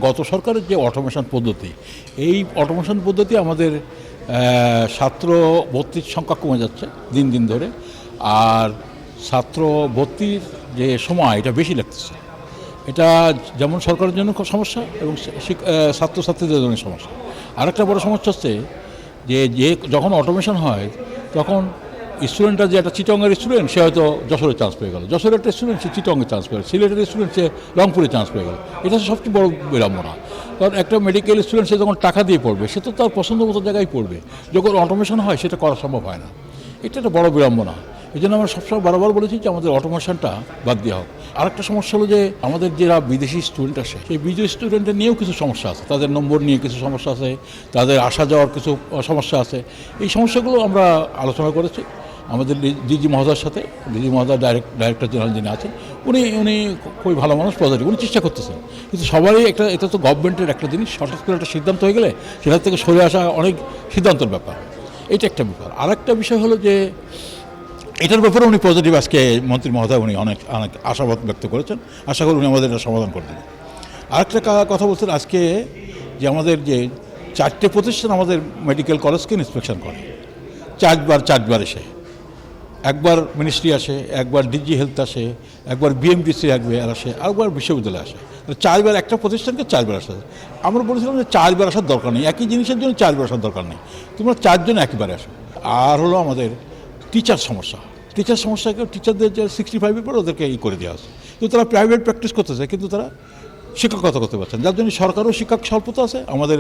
গত সরকারের যে অটোমেশন পদ্ধতি, এই অটোমেশন পদ্ধতি আমাদের ছাত্র ভর্তির সংখ্যা কমে যাচ্ছে দিন দিন ধরে, আর ছাত্র ভর্তির যে সময় এটা বেশি লাগতেছে। এটা যেমন সরকারের জন্য খুব সমস্যা এবং ছাত্রছাত্রীদের জন্য সমস্যা। আরেকটা বড় সমস্যা হচ্ছে যে যখন অটোমেশন হয় তখন স্টুডেন্টরা যে একটা চিটংয়ের স্টুডেন্ট সে হয়তো যশোরে চান্স পেয়ে গেল, যশোরের একটা স্টুডেন্ট সে চিটংয়ে চান্স পেয়ে গেল, সিলেটের স্টুডেন্ট সে রংপুরে চান্স পেয়ে গেল। এটা হচ্ছে সবচেয়ে বড় বিড়ম্বনা। কারণ একটা মেডিকেল স্টুডেন্ট সে যখন টাকা দিয়ে পড়বে সে তো তার পছন্দ মতো জায়গায় পড়বে, যখন অটোমেশন হয় সেটা করা সম্ভব হয় না। এটা একটা বড় বিড়ম্বনা। এই জন্য আমরা সবসময় বারবার বলেছি যে আমাদের অটোমেশনটা বাদ দেওয়া হোক। আরেকটা সমস্যা হলো যে আমাদের যারা বিদেশি স্টুডেন্ট আসে সেই বিদেশি স্টুডেন্টের নিয়েও কিছু সমস্যা আছে, তাদের নম্বর নিয়ে কিছু সমস্যা আছে, তাদের আসা যাওয়ার কিছু সমস্যা আছে। এই সমস্যাগুলো আমরা আলোচনা করেছি আমাদের ডিজি মহোদয়ের সাথে। ডিজি মহোদয় ডাইরেক্টর জেনারেল যিনি আছেন উনি খুবই ভালো মানুষ, পজিটিভ, উনি চেষ্টা করতেছেন। কিন্তু সবারই এটা তো গভর্নমেন্টের একটা জিনিস, হঠাৎ করে একটা সিদ্ধান্ত হয়ে গেলে সেটার থেকে সরে আসা অনেক সিদ্ধান্তের ব্যাপার। এটা একটা ব্যাপার। আর একটা বিষয় হলো যে এটার ব্যাপারে উনি পজিটিভ, আজকে মন্ত্রী মহোদয় উনি অনেক আশাবাদ ব্যক্ত করেছেন। আশা করি উনি আমাদের এটা সমাধান করে দেবেন। আরেকটা কথা বলছেন আজকে যে আমাদের যে 4টে প্রতিষ্ঠান আমাদের মেডিকেল কলেজকে ইন্সপেকশন করে, চারবার এসে, একবার মিনিস্ট্রি আসে, একবার ডিজি হেলথ আসে, একবার বিএমডিসি একবার আসে, আরেকবার বিশ্ববিদ্যালয় আসে। 4বার একটা প্রতিষ্ঠানকে 4বার আসে। আমরা বলেছিলাম যে 4বার আসার দরকার নেই, একই জিনিসের জন্য 4বার আসার দরকার নেই, তোমরা 4 জন একবারে আসো। আর হলো আমাদের টিচার সমস্যাকে টিচারদের যে 65-এর পর ওদেরকে করে দেওয়া আছে। কিন্তু তারা প্রাইভেট প্র্যাকটিস করতেছে, কিন্তু তারা শিক্ষকতা করতে পারছেন, যার জন্য সরকারও শিক্ষক স্বল্পতা আছে, আমাদের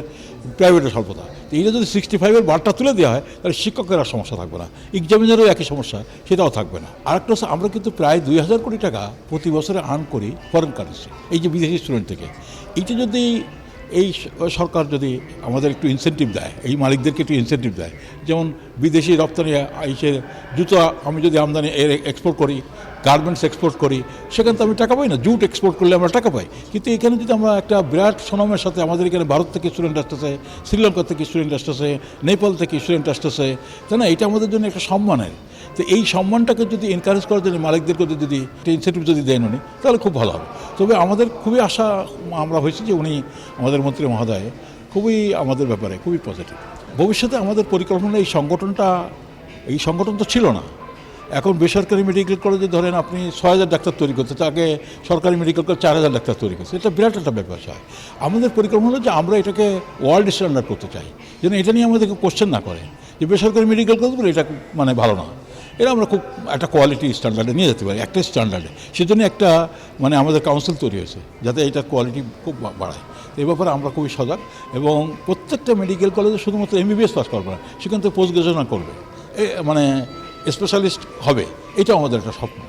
প্রাইভেটের স্বল্পতা। এইটা যদি 65-এর বারটা তুলে দেওয়া হয় তাহলে শিক্ষকের আর সমস্যা থাকবে না, এক্সামিনারও একই সমস্যা সেটাও থাকবে না। আরেকটা হচ্ছে আমরা কিন্তু প্রায় 2000 কোটি টাকা প্রতি বছরে আর্ন করি ফরেন কারেন্সি, এই যে বিদেশি স্টুডেন্ট থেকে। এইটা যদি এই সরকার যদি আমাদের একটু ইনসেন্টিভ দেয়, এই মালিকদেরকে একটু ইনসেন্টিভ দেয়, যেমন বিদেশি রপ্তানি এসে জুতো আমি যদি আমদানি এক্সপোর্ট করি, গার্মেন্টস এক্সপোর্ট করি, সেখানে তো আমি টাকা পাই না। জুট এক্সপোর্ট করলে আমরা টাকা পাই, কিন্তু এখানে যদি আমরা একটা বিরাট সুনামের সাথে আমাদের এখানে ভারত থেকে স্টুডেন্ট আসতেছে, শ্রীলঙ্কা থেকে স্টুডেন্ট আসতেছে, নেপাল থেকে স্টুডেন্ট আসতেছে, তাই না? এটা আমাদের জন্য একটা সম্মানের। তো এই সম্মানটাকে যদি এনকারেজ করার জন্য মালিকদেরকে যদি ইনসেন্টিভ যদি দেন উনি, তাহলে খুব ভালো হবে। তবে আমাদের খুবই আশা আমরা হয়েছি যে উনি আমাদের মন্ত্রী মহোদয় খুবই আমাদের ব্যাপারে খুবই পজিটিভ। ভবিষ্যতে আমাদের পরিকল্পনা এই সংগঠন তো ছিল না। এখন বেসরকারি মেডিকেল কলেজে ধরেন আপনি 6000 ডাক্তার তৈরি করতে, তাকে সরকারি মেডিকেল কলেজ 4000 ডাক্তার তৈরি করছে, এটা বিরাট একটা ব্যাপার। আমাদের পরিকল্পনা হলো যে আমরা এটাকে ওয়ার্ল্ড স্ট্যান্ডার্ড করতে চাই, যেন এটা নিয়ে আমাদেরকে কোশ্চেন না করে যে বেসরকারি মেডিকেল কলেজগুলো এটা মানে ভালো না। এটা আমরা খুব একটা কোয়ালিটি স্ট্যান্ডার্ডে নিয়ে যেতে পারি, একটা স্ট্যান্ডার্ডে। সেজন্য একটা মানে আমাদের কাউন্সিল তৈরি হয়েছে যাতে এটা কোয়ালিটি খুব বাড়ায়। এই ব্যাপারে আমরা খুবই সজাগ, এবং প্রত্যেকটা মেডিকেল কলেজে শুধুমাত্র MBBS পাস করবে না, সেখান থেকে পোস্ট গ্রাজুয়েশন করবে, মানে স্পেশালিস্ট হবে। এটাও আমাদের একটা স্বপ্ন।